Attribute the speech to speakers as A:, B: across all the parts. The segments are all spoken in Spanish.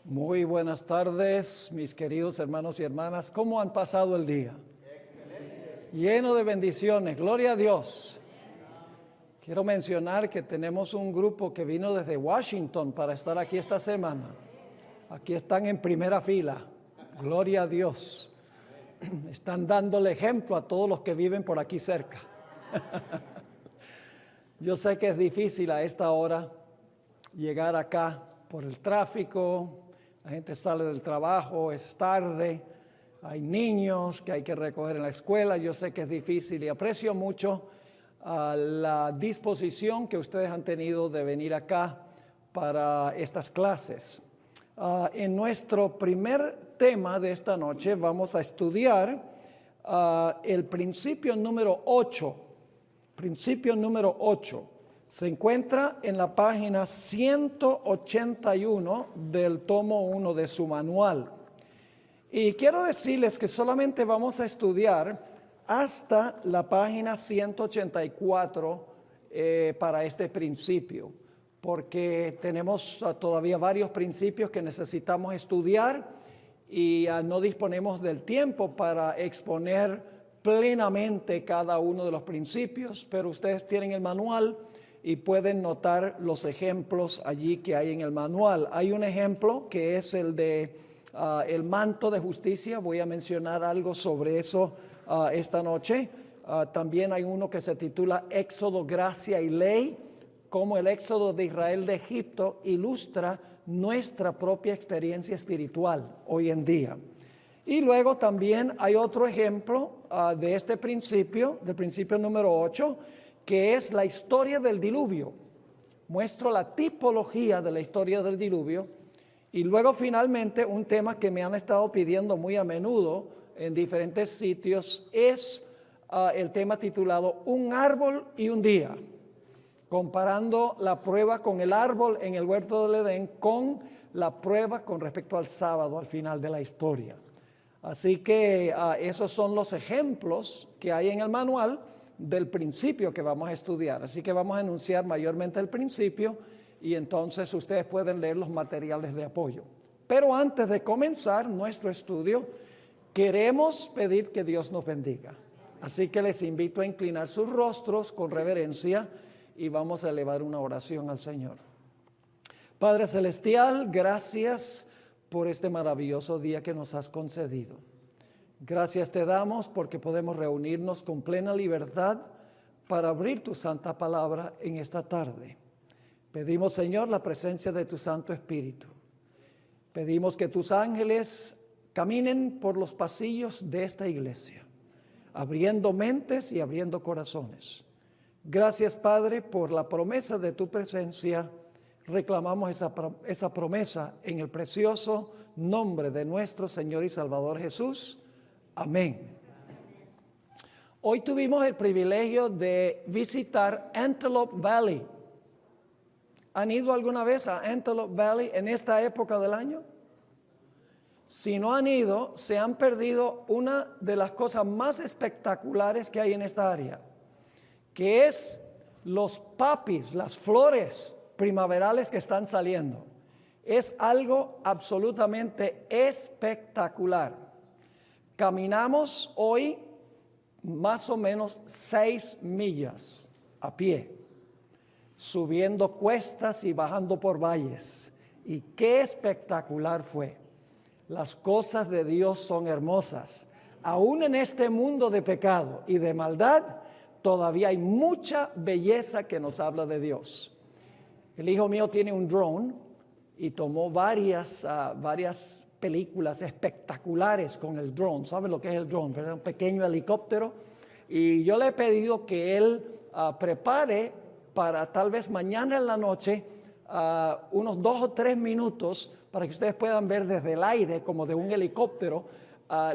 A: Muy buenas tardes, mis queridos hermanos y hermanas. ¿Cómo han pasado el día? Excelente. Lleno de bendiciones. Gloria a Dios. Quiero mencionar que tenemos un grupo que vino desde Washington para estar aquí esta semana. Aquí están en primera fila. Gloria a Dios. Están dándole ejemplo a todos los que viven por aquí cerca. Yo sé que es difícil a esta hora llegar acá por el tráfico. La gente sale del trabajo, es tarde, hay niños que hay que recoger en la escuela. Yo sé que es difícil y aprecio mucho la disposición que ustedes han tenido de venir acá para estas clases. En nuestro primer tema de esta noche vamos a estudiar el principio número 8. Principio número 8. Se encuentra en la página 181 del tomo 1 de su manual. Y quiero decirles que solamente vamos a estudiar hasta la página 184 para este principio, porque tenemos todavía varios principios que necesitamos estudiar y no disponemos del tiempo para exponer plenamente cada uno de los principios, pero ustedes tienen el manual y pueden notar los ejemplos allí que hay en el manual. Hay un ejemplo que es el de el manto de justicia. Voy a mencionar algo sobre eso esta noche. También hay uno que se titula Éxodo, Gracia y Ley, cómo el éxodo de Israel de Egipto ilustra nuestra propia experiencia espiritual hoy en día. Y luego también hay otro ejemplo de este principio, del principio número 8, que es la historia del diluvio. Muestro la tipología de la historia del diluvio. Y luego finalmente un tema que me han estado pidiendo muy a menudo en diferentes sitios es el tema titulado Un árbol y un día, comparando la prueba con el árbol en el huerto del Edén con la prueba con respecto al sábado al final de la historia. Así que esos son los ejemplos que hay en el manual del principio que vamos a estudiar. Así que vamos a enunciar mayormente el principio y entonces ustedes pueden leer los materiales de apoyo. Pero antes de comenzar nuestro estudio, queremos pedir que Dios nos bendiga. Así que les invito a inclinar sus rostros con reverencia y vamos a elevar una oración al Señor. Padre Celestial, gracias por este maravilloso día que nos has concedido. Gracias te damos porque podemos reunirnos con plena libertad para abrir tu santa palabra en esta tarde. Pedimos, Señor, la presencia de tu Santo Espíritu. Pedimos que tus ángeles caminen por los pasillos de esta iglesia, abriendo mentes y abriendo corazones. Gracias, Padre, por la promesa de tu presencia. Reclamamos esa promesa en el precioso nombre de nuestro Señor y Salvador Jesús. Amén. Hoy tuvimos el privilegio de visitar Antelope Valley. ¿Han ido alguna vez a Antelope Valley en esta época del año? Si no han ido, se han perdido una de las cosas más espectaculares que hay en esta área, que es los papis, las flores primaverales que están saliendo. Es algo absolutamente espectacular. Caminamos hoy más o menos 6 millas a pie, subiendo cuestas y bajando por valles. Y qué espectacular fue. Las cosas de Dios son hermosas. Aún en este mundo de pecado y de maldad, todavía hay mucha belleza que nos habla de Dios. El hijo mío tiene un drone y tomó varias películas espectaculares con el drone. ¿Saben lo que es el drone? ¿Verdad? Un pequeño helicóptero. Y yo le he pedido que él prepare para tal vez mañana en la noche unos 2 o 3 minutos para que ustedes puedan ver desde el aire como de un helicóptero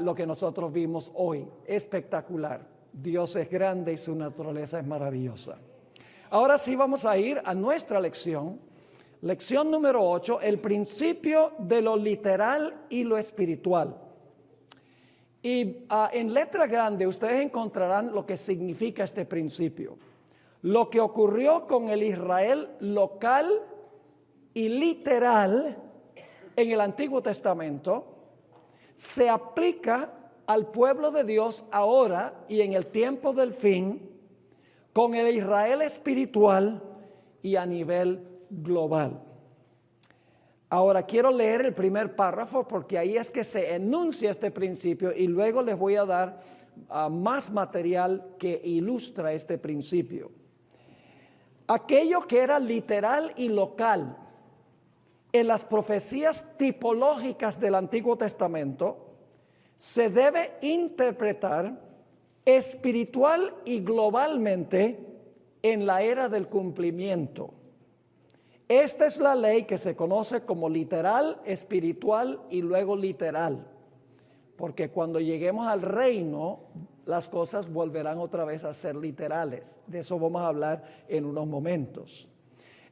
A: lo que nosotros vimos hoy. Espectacular. Dios es grande y su naturaleza es maravillosa. Ahora sí vamos a ir a nuestra lección. Lección número 8, el principio de lo literal y lo espiritual. Y en letra grande ustedes encontrarán lo que significa este principio. Lo que ocurrió con el Israel local y literal en el Antiguo Testamento se aplica al pueblo de Dios ahora y en el tiempo del fin, con el Israel espiritual y a nivel global. Ahora quiero leer el primer párrafo porque ahí es que se enuncia este principio y luego les voy a dar más material que ilustra este principio. Aquello que era literal y local en las profecías tipológicas del Antiguo Testamento se debe interpretar espiritual y globalmente en la era del cumplimiento. Esta es la ley que se conoce como literal, espiritual y luego literal, porque cuando lleguemos al reino, las cosas volverán otra vez a ser literales. De eso vamos a hablar en unos momentos.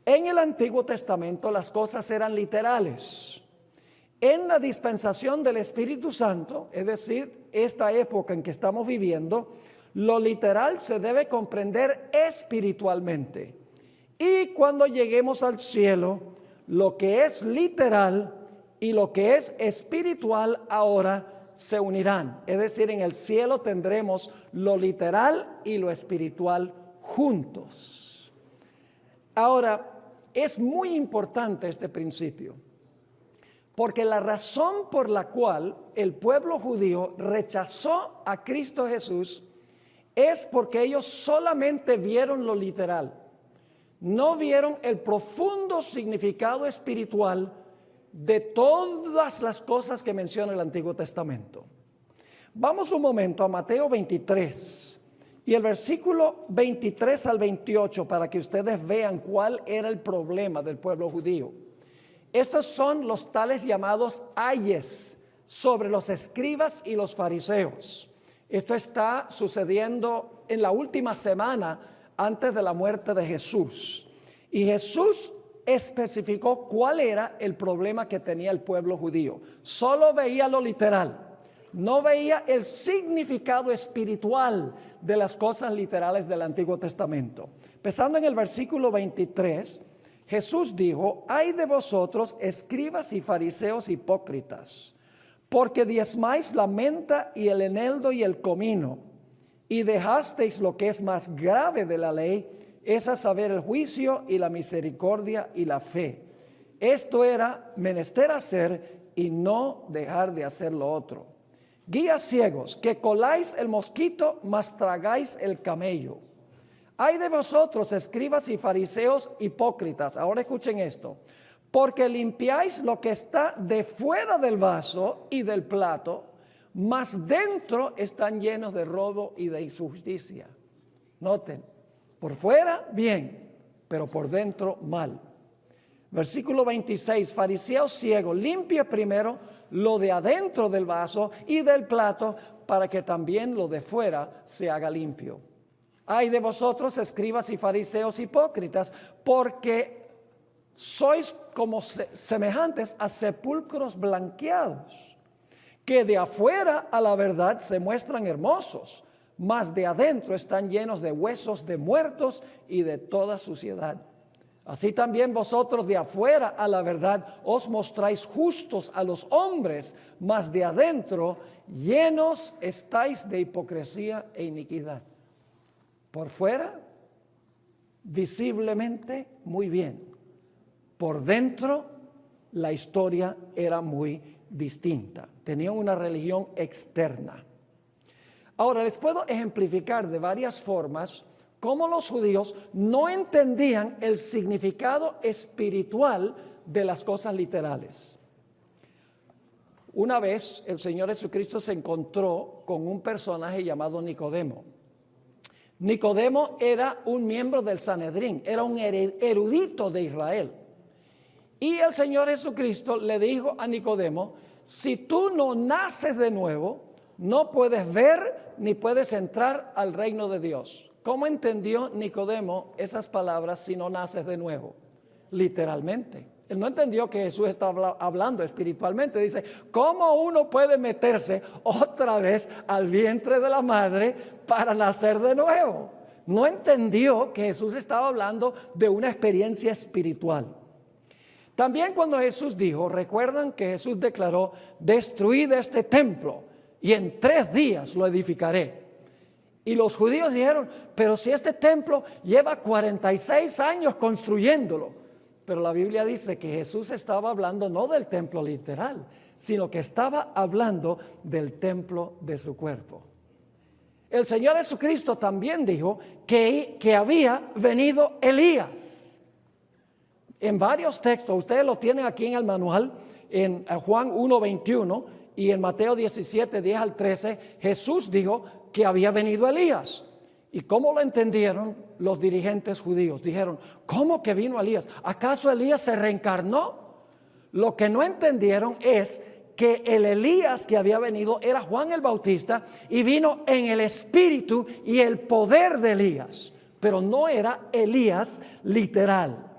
A: En el Antiguo Testamento las cosas eran literales. En la dispensación del Espíritu Santo, es decir, esta época en que estamos viviendo, lo literal se debe comprender espiritualmente. Y cuando lleguemos al cielo, lo que es literal y lo que es espiritual ahora se unirán. Es decir, en el cielo tendremos lo literal y lo espiritual juntos. Ahora, es muy importante este principio, porque la razón por la cual el pueblo judío rechazó a Cristo Jesús es porque ellos solamente vieron lo literal, no vieron el profundo significado espiritual de todas las cosas que menciona el Antiguo Testamento. Vamos un momento a Mateo 23 y el versículo 23 al 28 para que ustedes vean cuál era el problema del pueblo judío. Estos son los tales llamados ayes sobre los escribas y los fariseos. Esto está sucediendo en la última semana antes de la muerte de Jesús. Y Jesús especificó cuál era el problema que tenía el pueblo judío. Solo veía lo literal, no veía el significado espiritual de las cosas literales del Antiguo Testamento. Empezando en el versículo 23, Jesús dijo: ay de vosotros, escribas y fariseos hipócritas, porque diezmáis la menta y el eneldo y el comino, y dejasteis lo que es más grave de la ley, es a saber el juicio y la misericordia y la fe. Esto era menester hacer y no dejar de hacer lo otro. Guías ciegos, que coláis el mosquito, mas tragáis el camello. Ay de vosotros, escribas y fariseos hipócritas. Ahora escuchen esto. Porque limpiáis lo que está de fuera del vaso y del plato, mas dentro están llenos de robo y de injusticia. Noten, por fuera bien, pero por dentro mal. Versículo 26, fariseo ciego, limpia primero lo de adentro del vaso y del plato, para que también lo de fuera se haga limpio. Ay de vosotros, escribas y fariseos hipócritas, porque sois como semejantes a sepulcros blanqueados, que de afuera a la verdad se muestran hermosos, mas de adentro están llenos de huesos de muertos y de toda suciedad. Así también vosotros de afuera a la verdad os mostráis justos a los hombres, mas de adentro llenos estáis de hipocresía e iniquidad. Por fuera, visiblemente muy bien. Por dentro, la historia era muy distinta. Tenían una religión externa. Ahora les puedo ejemplificar de varias formas cómo los judíos no entendían el significado espiritual de las cosas literales. Una vez el Señor Jesucristo se encontró con un personaje llamado Nicodemo. Nicodemo era un miembro del Sanedrín, era un erudito de Israel. Y el Señor Jesucristo le dijo a Nicodemo: si tú no naces de nuevo, no puedes ver ni puedes entrar al reino de Dios. ¿Cómo entendió Nicodemo esas palabras si no naces de nuevo? Literalmente. Él no entendió que Jesús estaba hablando espiritualmente. Dice, ¿cómo uno puede meterse otra vez al vientre de la madre para nacer de nuevo? No entendió que Jesús estaba hablando de una experiencia espiritual. También cuando Jesús dijo, recuerdan que Jesús declaró, destruid este templo y en 3 días lo edificaré. Y los judíos dijeron, pero si este templo lleva 46 años construyéndolo. Pero la Biblia dice que Jesús estaba hablando no del templo literal, sino que estaba hablando del templo de su cuerpo. El Señor Jesucristo también dijo que había venido Elías. En varios textos, ustedes lo tienen aquí en el manual, en Juan 1:21 y en Mateo 17:10 al 13, Jesús dijo que había venido Elías. ¿Y cómo lo entendieron los dirigentes judíos? Dijeron, ¿cómo que vino Elías? ¿Acaso Elías se reencarnó? Lo que no entendieron es que el Elías que había venido era Juan el Bautista y vino en el espíritu y el poder de Elías, pero no era Elías literal.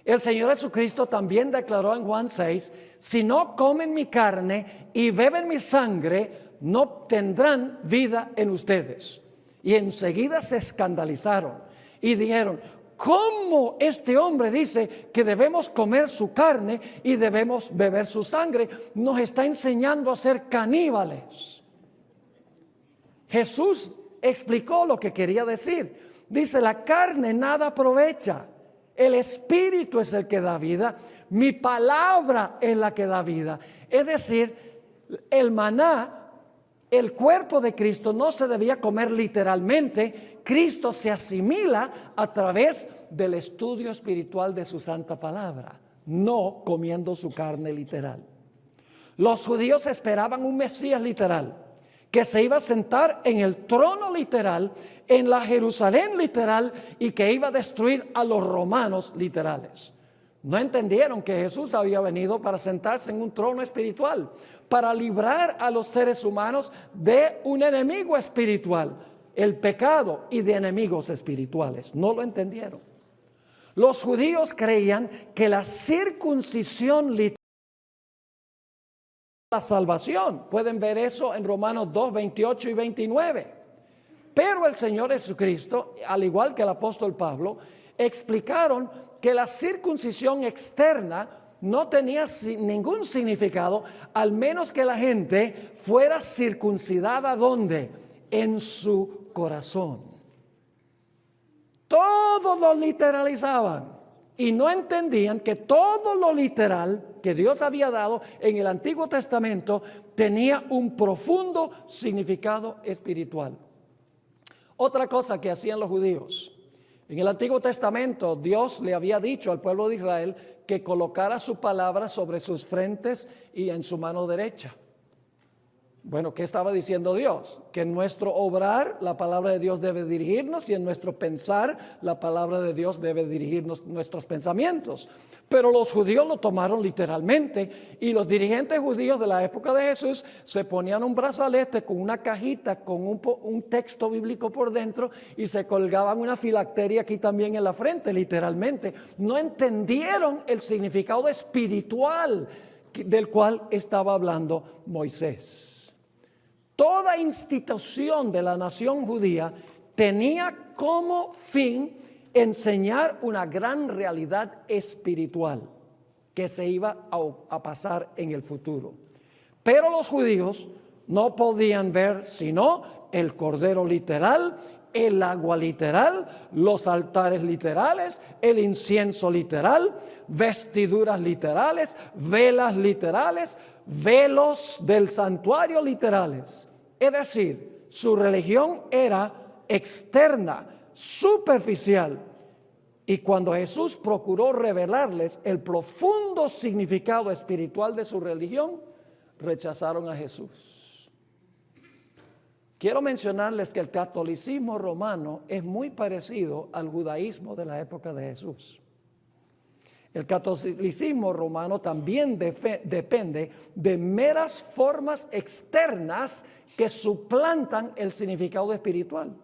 A: El Señor Jesucristo también declaró en Juan 6, si no comen mi carne y beben mi sangre, no tendrán vida en ustedes. Y enseguida se escandalizaron y dijeron, ¿cómo este hombre dice que debemos comer su carne y debemos beber su sangre? Nos está enseñando a ser caníbales. Jesús explicó lo que quería decir. Dice, la carne nada aprovecha. El espíritu es el que da vida. Mi palabra es la que da vida. Es decir, el maná, el cuerpo de Cristo no se debía comer literalmente. Cristo se asimila a través del estudio espiritual de su santa palabra, no comiendo su carne literal. Los judíos esperaban un Mesías literal, que se iba a sentar en el trono literal, en la Jerusalén literal, y que iba a destruir a los romanos literales. No entendieron que Jesús había venido para sentarse en un trono espiritual, para librar a los seres humanos de un enemigo espiritual, el pecado, y de enemigos espirituales. No lo entendieron. Los judíos creían que la circuncisión literal la salvación. Pueden ver eso en Romanos 2, 28 y 29. Pero el Señor Jesucristo, al igual que el apóstol Pablo, explicaron que la circuncisión externa no tenía ningún significado, al menos que la gente fuera circuncidada, ¿dónde? En su corazón. Todos lo literalizaban y no entendían que todo lo literal que Dios había dado en el Antiguo Testamento tenía un profundo significado espiritual. Otra cosa que hacían los judíos, en el Antiguo Testamento Dios le había dicho al pueblo de Israel que colocara su palabra sobre sus frentes y en su mano derecha. Bueno, ¿qué estaba diciendo Dios? Que en nuestro obrar la palabra de Dios debe dirigirnos y en nuestro pensar la palabra de Dios debe dirigirnos nuestros pensamientos. Pero los judíos lo tomaron literalmente y los dirigentes judíos de la época de Jesús se ponían un brazalete con una cajita con un texto bíblico por dentro y se colgaban una filacteria aquí también en la frente, literalmente. No entendieron el significado espiritual del cual estaba hablando Moisés. Toda institución de la nación judía tenía como fin enseñar una gran realidad espiritual que se iba a pasar en el futuro. Pero los judíos no podían ver sino el cordero literal, el agua literal, los altares literales, el incienso literal, vestiduras literales, velas literales, velos del santuario literales. Es decir, su religión era externa, superficial. Y cuando Jesús procuró revelarles el profundo significado espiritual de su religión, rechazaron a Jesús. Quiero mencionarles que el catolicismo romano es muy parecido al judaísmo de la época de Jesús. El catolicismo romano también depende de meras formas externas que suplantan el significado espiritual.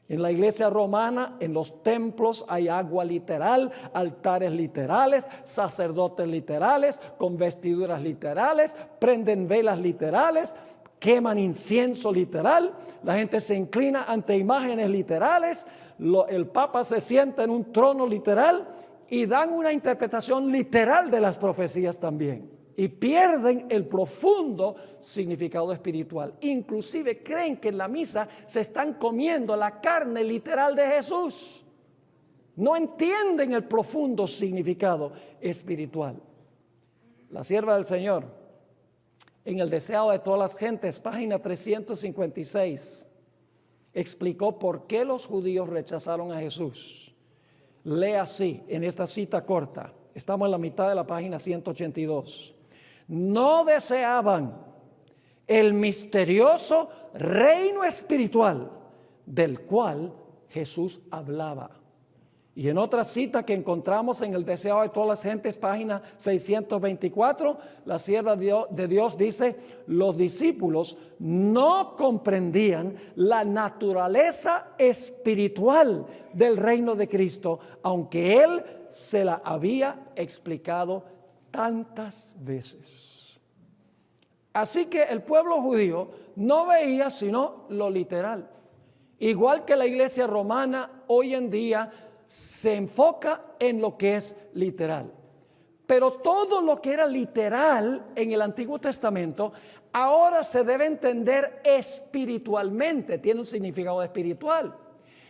A: En la iglesia romana, en los templos hay agua literal, altares literales, sacerdotes literales, con vestiduras literales, prenden velas literales, queman incienso literal, la gente se inclina ante imágenes literales, el Papa se sienta en un trono literal y dan una interpretación literal de las profecías también. Y pierden el profundo significado espiritual. Inclusive creen que en la misa se están comiendo la carne literal de Jesús. No entienden el profundo significado espiritual. La sierva del Señor, en El Deseado de Todas las Gentes, página 356, explicó por qué los judíos rechazaron a Jesús. Lee así, en esta cita corta, estamos en la mitad de la página 182. No deseaban el misterioso reino espiritual del cual Jesús hablaba. Y en otra cita que encontramos en El Deseado de Todas las Gentes, página 624, la sierva de Dios dice: los discípulos no comprendían la naturaleza espiritual del reino de Cristo, aunque Él se la había explicado tantas veces. Así que el pueblo judío no veía sino lo literal. Igual que la iglesia romana hoy en día se enfoca en lo que es literal. Pero todo lo que era literal en el Antiguo Testamento ahora se debe entender espiritualmente, tiene un significado espiritual.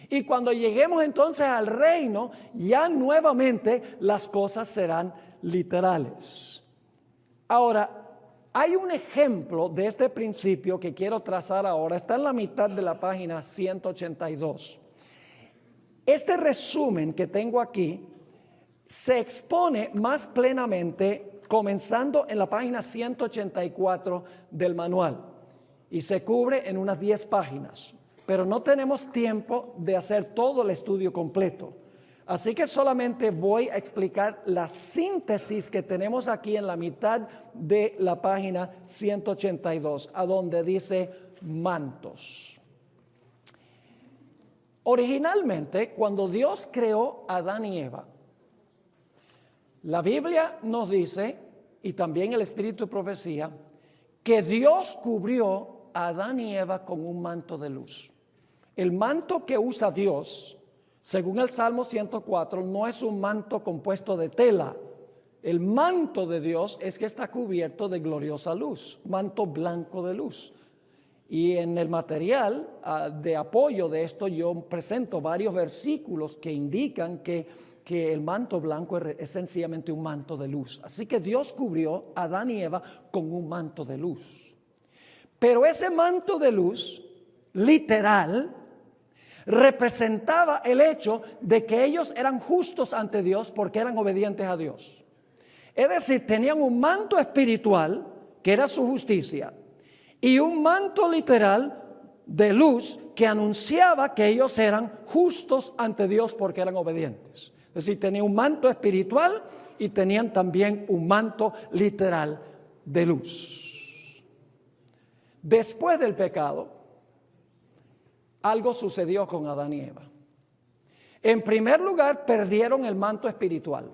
A: Y cuando lleguemos entonces al reino, ya nuevamente las cosas serán literales. Ahora, hay un ejemplo de este principio que quiero trazar ahora, está en la mitad de la página 182. Este resumen que tengo aquí se expone más plenamente comenzando en la página 184 del manual y se cubre en unas 10 páginas, pero no tenemos tiempo de hacer todo el estudio completo. Así que solamente voy a explicar la síntesis que tenemos aquí en la mitad de la página 182, a donde dice mantos. Originalmente, cuando Dios creó a Adán y Eva, la Biblia nos dice, y también el Espíritu de Profecía, que Dios cubrió a Adán y Eva con un manto de luz. El manto que usa Dios, según el Salmo 104, no es un manto compuesto de tela. El manto de Dios es que está cubierto de gloriosa luz, manto blanco de luz. Y en el material de apoyo de esto yo presento varios versículos que indican que el manto blanco es sencillamente un manto de luz. Así que Dios cubrió a Adán y Eva con un manto de luz. Pero ese manto de luz, literal, representaba el hecho de que ellos eran justos ante Dios porque eran obedientes a Dios. Es decir, tenían un manto espiritual que era su justicia y un manto literal de luz que anunciaba que ellos eran justos ante Dios porque eran obedientes. Es decir, tenían un manto espiritual y tenían también un manto literal de luz. Después del pecado, algo sucedió con Adán y Eva. En primer lugar, perdieron el manto espiritual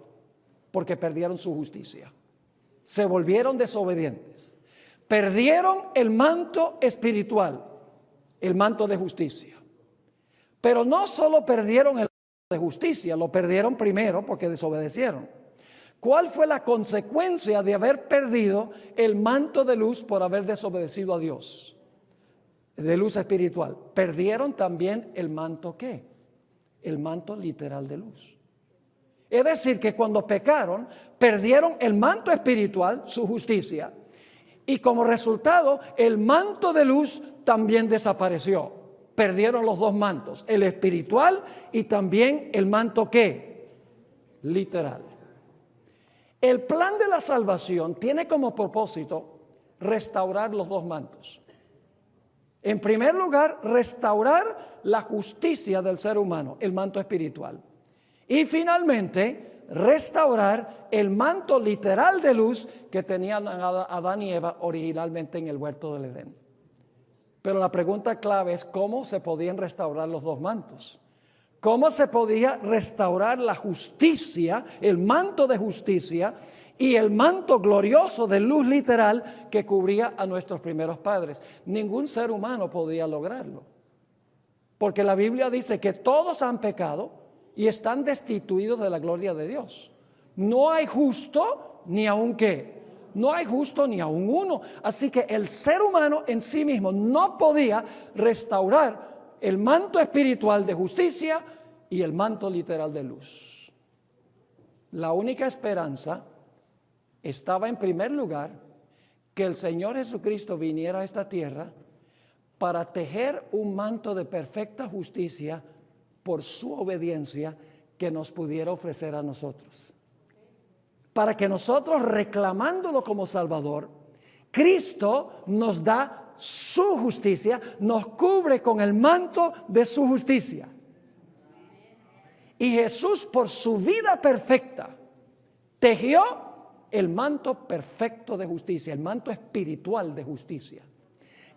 A: porque perdieron su justicia. Se volvieron desobedientes. Perdieron el manto espiritual, el manto de justicia. Pero no solo perdieron el manto de justicia, lo perdieron primero porque desobedecieron. ¿Cuál fue la consecuencia de haber perdido el manto de luz por haber desobedecido a Dios? De luz espiritual. Perdieron también el manto ¿qué? El manto literal de luz. Es decir, que cuando pecaron, perdieron el manto espiritual, su justicia, y como resultado, el manto de luz también desapareció. Perdieron los dos mantos, el espiritual y también el manto ¿qué? Literal. El plan de la salvación tiene como propósito restaurar los dos mantos. En primer lugar, restaurar la justicia del ser humano, el manto espiritual. Y finalmente, restaurar el manto literal de luz que tenían Adán y Eva originalmente en el huerto del Edén. Pero la pregunta clave es cómo se podían restaurar los dos mantos. ¿Cómo se podía restaurar la justicia, el manto de justicia y el manto glorioso de luz literal que cubría a nuestros primeros padres? Ningún ser humano podía lograrlo. Porque la Biblia dice que todos han pecado y están destituidos de la gloria de Dios. No hay justo ni aun qué. No hay justo ni aun uno. Así que el ser humano en sí mismo no podía restaurar el manto espiritual de justicia y el manto literal de luz. La única esperanza estaba en primer lugar que el Señor Jesucristo viniera a esta tierra para tejer un manto de perfecta justicia por su obediencia que nos pudiera ofrecer a nosotros. Para que nosotros, reclamándolo como Salvador, Cristo nos da su justicia, nos cubre con el manto de su justicia. Y Jesús, por su vida perfecta, tejió el manto perfecto de justicia, el manto espiritual de justicia.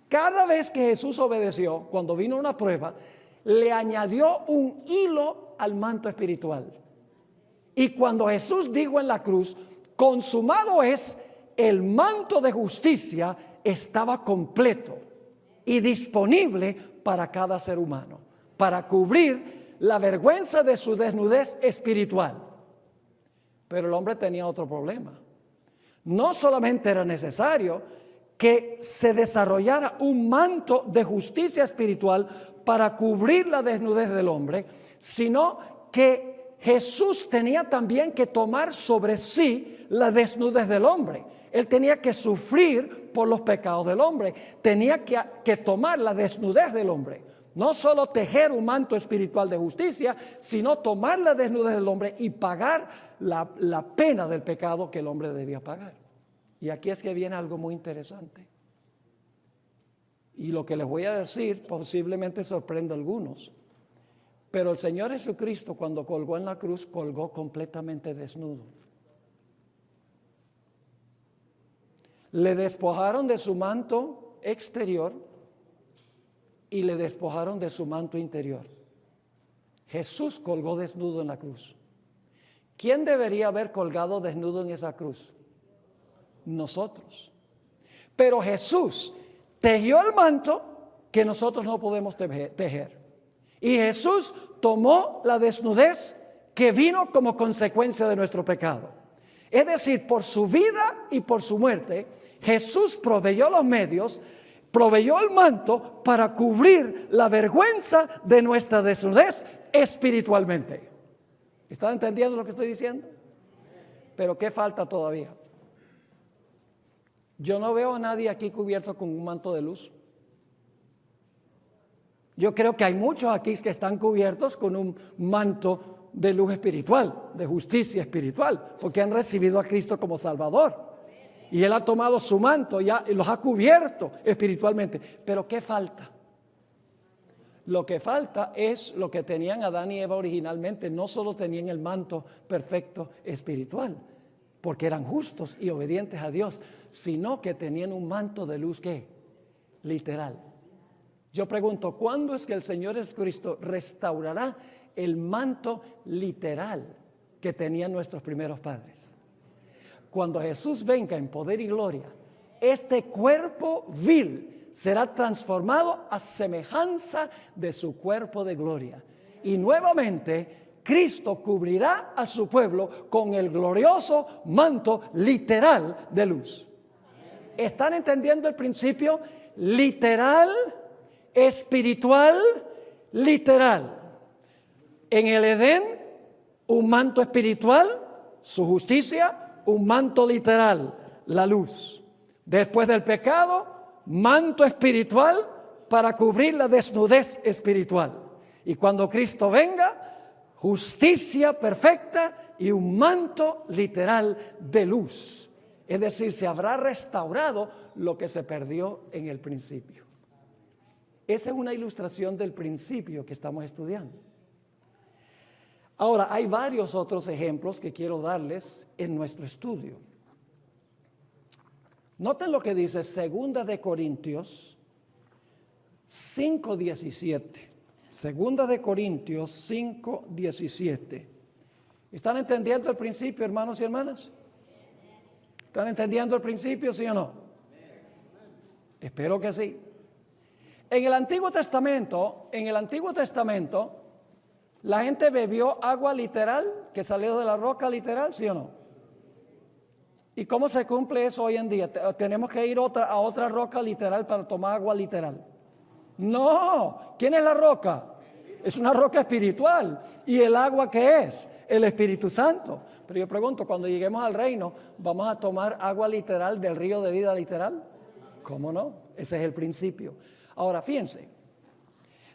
A: Cada vez que Jesús obedeció, cuando vino una prueba, le añadió un hilo al manto espiritual. Y cuando Jesús dijo en la cruz, consumado es, el manto de justicia estaba completo y disponible para cada ser humano, para cubrir la vergüenza de su desnudez espiritual. Pero el hombre tenía otro problema. No solamente era necesario que se desarrollara un manto de justicia espiritual para cubrir la desnudez del hombre, sino que Jesús tenía también que tomar sobre sí la desnudez del hombre. Él tenía que sufrir por los pecados del hombre, tenía que tomar la desnudez del hombre. No solo tejer un manto espiritual de justicia, sino tomar la desnudez del hombre y pagar la pena del pecado que el hombre debía pagar. Y aquí es que viene algo muy interesante. Y lo que les voy a decir posiblemente sorprenda a algunos. Pero el Señor Jesucristo, cuando colgó en la cruz, colgó completamente desnudo. Le despojaron de su manto exterior y le despojaron de su manto interior. Jesús colgó desnudo en la cruz. ¿Quién debería haber colgado desnudo en esa cruz? Nosotros. Pero Jesús tejió el manto que nosotros no podemos tejer. Y Jesús tomó la desnudez que vino como consecuencia de nuestro pecado. Es decir, por su vida y por su muerte, Jesús proveyó los medios, proveyó el manto para cubrir la vergüenza de nuestra desnudez espiritualmente. ¿Están entendiendo lo que estoy diciendo? Pero ¿qué falta todavía? Yo no veo a nadie aquí cubierto con un manto de luz. Yo creo que hay muchos aquí que están cubiertos con un manto de luz espiritual, de justicia espiritual, porque han recibido a Cristo como Salvador. Y Él ha tomado su manto y los ha cubierto espiritualmente. Pero ¿qué falta? Lo que falta es lo que tenían Adán y Eva originalmente. No solo tenían el manto perfecto espiritual, porque eran justos y obedientes a Dios, sino que tenían un manto de luz, ¿qué? Literal. Yo pregunto, ¿cuándo es que el Señor Jesucristo restaurará el manto literal que tenían nuestros primeros padres? Cuando Jesús venga en poder y gloria, este cuerpo vil será transformado a semejanza de su cuerpo de gloria. Y nuevamente Cristo cubrirá a su pueblo con el glorioso manto literal de luz. ¿Están entendiendo el principio? Literal, espiritual, literal. En el Edén, un manto espiritual, su justicia, un manto literal, la luz. Después del pecado, manto espiritual para cubrir la desnudez espiritual. Y cuando Cristo venga, justicia perfecta y un manto literal de luz. Es decir, se habrá restaurado lo que se perdió en el principio. Esa es una ilustración del principio que estamos estudiando. Ahora, hay varios otros ejemplos que quiero darles en nuestro estudio. Noten lo que dice 2 de Corintios 5:17. 2 de Corintios 5:17. ¿Están entendiendo el principio, hermanos y hermanas? ¿Están entendiendo el principio, sí o no? Espero que sí. En el Antiguo Testamento, ¿La gente bebió agua literal que salió de la roca literal, sí o no? ¿Y cómo se cumple eso hoy en día? ¿Tenemos que ir a otra roca literal para tomar agua literal? No. ¿Quién es la roca? Es una roca espiritual. ¿Y el agua qué es? El Espíritu Santo. Pero yo pregunto, cuando lleguemos al reino, ¿vamos a tomar agua literal del río de vida literal? ¿Cómo no? Ese es el principio. Ahora, fíjense.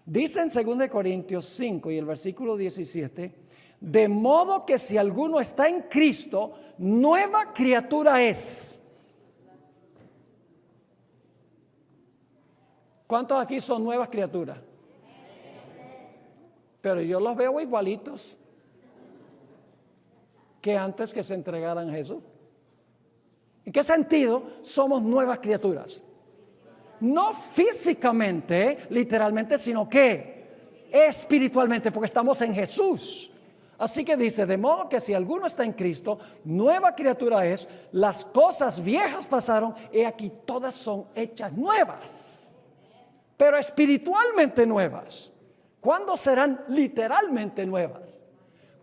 A: Dice en 2 Corintios 5 y el versículo 17, de modo que si alguno está en Cristo, nueva criatura es. ¿Cuántos aquí son nuevas criaturas? Pero yo los veo igualitos que antes que se entregaran a Jesús. ¿En qué sentido somos nuevas criaturas? No físicamente, literalmente, sino que espiritualmente, porque estamos en Jesús. Así que dice, de modo que si alguno está en Cristo, nueva criatura es, las cosas viejas pasaron, y aquí todas son hechas nuevas, pero espiritualmente nuevas. ¿Cuándo serán literalmente nuevas?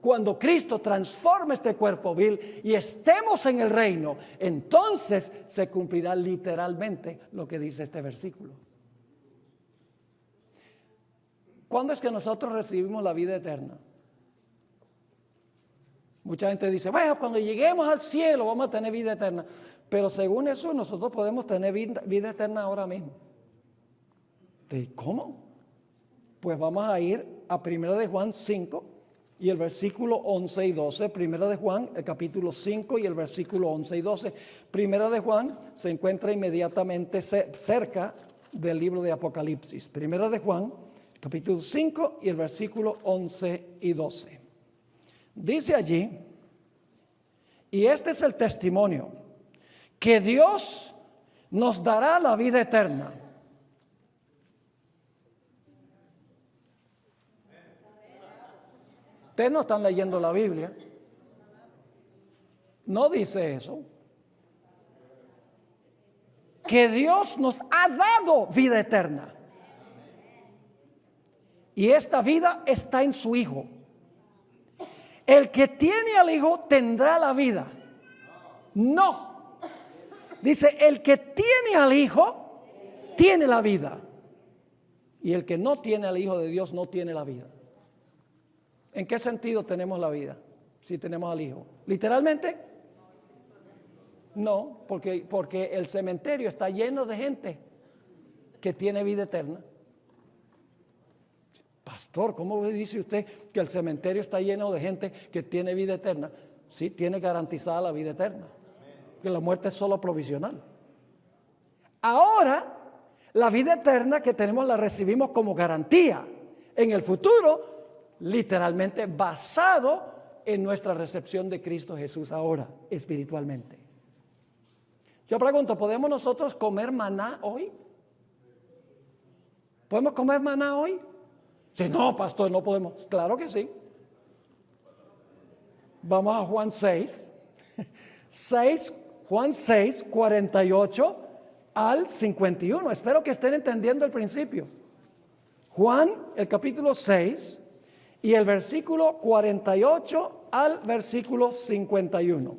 A: Cuando Cristo transforme este cuerpo vil y estemos en el reino, entonces se cumplirá literalmente lo que dice este versículo. ¿Cuándo es que nosotros recibimos la vida eterna? Mucha gente dice, bueno, cuando lleguemos al cielo vamos a tener vida eterna. Pero según eso, nosotros podemos tener vida eterna ahora mismo. ¿Cómo? Pues vamos a ir a 1 de Juan 5 y el versículo 11 y 12. 1 de Juan, el capítulo 5 y el versículo 11 y 12. 1 de Juan se encuentra inmediatamente cerca del libro de Apocalipsis. 1 de Juan, capítulo 5 y el versículo 11 y 12. Dice allí, y este es el testimonio, que Dios nos dará la vida eterna. Ustedes no están leyendo la Biblia. No dice eso. Que Dios nos ha dado vida eterna. Y esta vida está en su Hijo. El que tiene al Hijo tendrá la vida. No. Dice, el que tiene al Hijo tiene la vida. Y el que no tiene al Hijo de Dios no tiene la vida. ¿En qué sentido tenemos la vida? Si tenemos al Hijo. ¿Literalmente? No, porque el cementerio está lleno de gente que tiene vida eterna. Pastor, ¿cómo dice usted que el cementerio está lleno de gente que tiene vida eterna? Sí, tiene garantizada la vida eterna. Que la muerte es solo provisional. Ahora, la vida eterna que tenemos la recibimos como garantía. En el futuro, literalmente basado en nuestra recepción de Cristo Jesús ahora, espiritualmente. Yo pregunto, ¿podemos nosotros comer maná hoy? ¿Podemos comer maná hoy? Sí, no, pastor, no podemos. Claro que sí. Vamos a Juan 6. Juan 6, 48 al 51. Espero que estén entendiendo el principio. Juan, el capítulo 6 y el versículo 48 al versículo 51.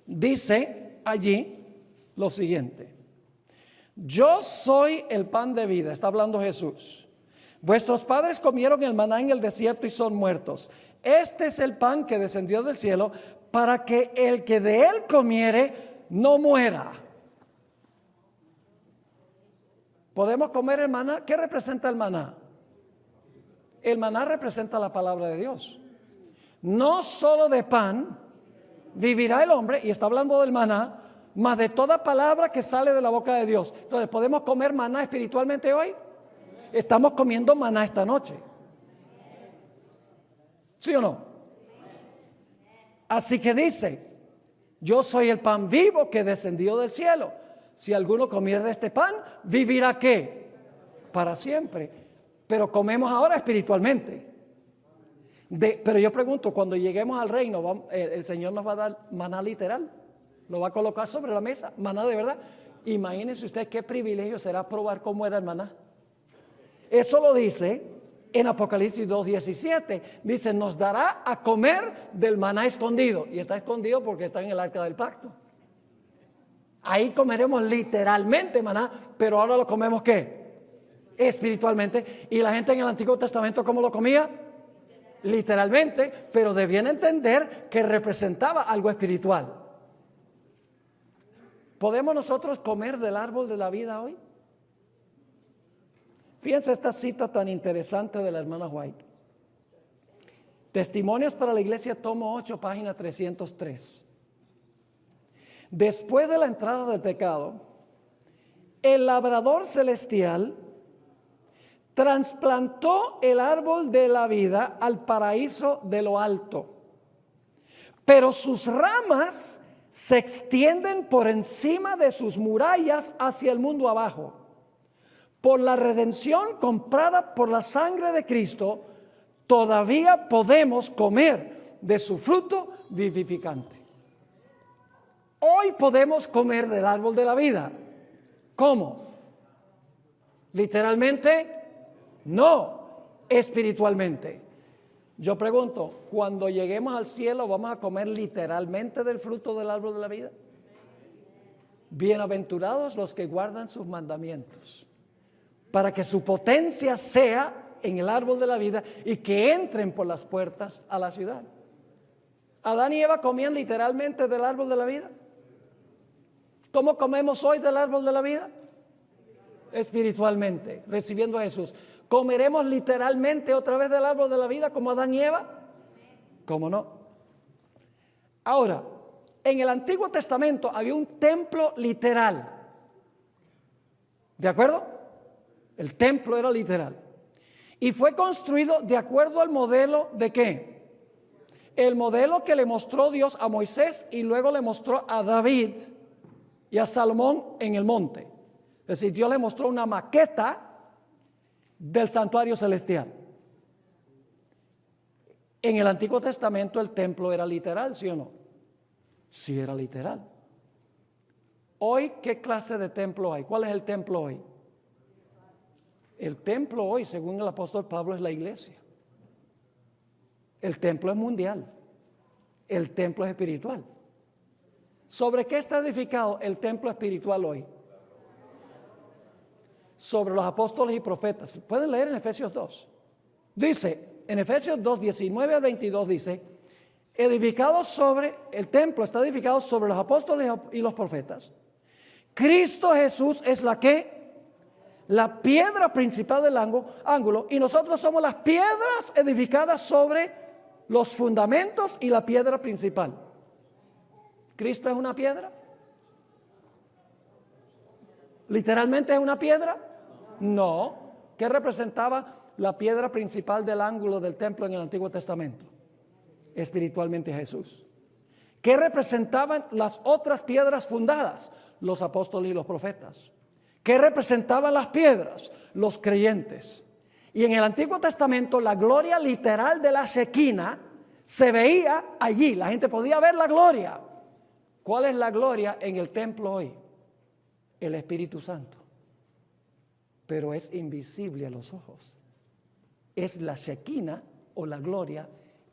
A: Dice allí lo siguiente. Yo soy el pan de vida, está hablando Jesús. Vuestros padres comieron el maná en el desierto y son muertos. Este es el pan que descendió del cielo para que el que de él comiere no muera. ¿Podemos comer el maná? ¿Qué representa el maná? El maná representa la palabra de Dios. No solo de pan vivirá el hombre, y está hablando del maná, más de toda palabra que sale de la boca de Dios. Entonces, ¿podemos comer maná espiritualmente hoy? Estamos comiendo maná esta noche. ¿Sí o no? Así que dice, yo soy el pan vivo que descendió del cielo. Si alguno comiera de este pan, ¿vivirá qué? Para siempre. Pero comemos ahora espiritualmente. Pero yo pregunto, cuando lleguemos al reino, el Señor nos va a dar maná literal. Lo va a colocar sobre la mesa, maná de verdad. Imagínense usted qué privilegio será probar cómo era el maná. Eso lo dice En Apocalipsis 2:17 dice, nos dará a comer del maná escondido. Y está escondido porque está en el arca del pacto. Ahí comeremos literalmente maná, pero ahora lo comemos ¿qué? Espiritualmente. Y la gente en el Antiguo Testamento, ¿cómo lo comía? Literalmente, pero debían entender que representaba algo espiritual. ¿Podemos nosotros comer del árbol de la vida hoy? Fíjense esta cita tan interesante de la hermana White. Testimonios para la Iglesia, tomo 8, página 303. Después de la entrada del pecado, el labrador celestial trasplantó el árbol de la vida al paraíso de lo alto, pero sus ramas se extienden por encima de sus murallas hacia el mundo abajo. Por la redención comprada por la sangre de Cristo, todavía podemos comer de su fruto vivificante. Hoy podemos comer del árbol de la vida. ¿Cómo? ¿Literalmente? No, espiritualmente. Yo pregunto, cuando lleguemos al cielo, ¿vamos a comer literalmente del fruto del árbol de la vida? Bienaventurados los que guardan sus mandamientos, para que su potencia sea en el árbol de la vida y que entren por las puertas a la ciudad. Adán y Eva comían literalmente del árbol de la vida. ¿Cómo comemos hoy del árbol de la vida? Espiritualmente, recibiendo a Jesús. ¿Comeremos literalmente otra vez del árbol de la vida como Adán y Eva? ¿Cómo no? Ahora, en el Antiguo Testamento había un templo literal. ¿De acuerdo? El templo era literal. Y fue construido de acuerdo al modelo de ¿qué? El modelo que le mostró Dios a Moisés y luego le mostró a David y a Salomón en el monte. Es decir, Dios le mostró una maqueta del santuario celestial. En el Antiguo Testamento el templo era literal, ¿sí o no? Sí, era literal. Hoy, ¿qué clase de templo hay? ¿Cuál es el templo hoy? El templo hoy, según el apóstol Pablo, es la iglesia. El templo es mundial. El templo es espiritual. ¿Sobre qué está edificado el templo espiritual hoy? Sobre los apóstoles y profetas. Pueden leer en Efesios 2. Dice, en Efesios 2, 19 al 22 dice, edificado sobre, el templo está edificado sobre los apóstoles y los profetas. Cristo Jesús es la que la piedra principal del ángulo, y nosotros somos las piedras edificadas sobre los fundamentos y la piedra principal. ¿Cristo es una piedra? ¿Literalmente es una piedra? No. ¿Qué representaba la piedra principal del ángulo del templo en el Antiguo Testamento? Espiritualmente Jesús. ¿Qué representaban las otras piedras fundadas? Los apóstoles y los profetas. ¿Qué representaban las piedras? Los creyentes. Y en el Antiguo Testamento la gloria literal de la Shekinah se veía allí. La gente podía ver la gloria. ¿Cuál es la gloria en el templo hoy? El Espíritu Santo. Pero es invisible a los ojos. Es la Shekinah o la gloria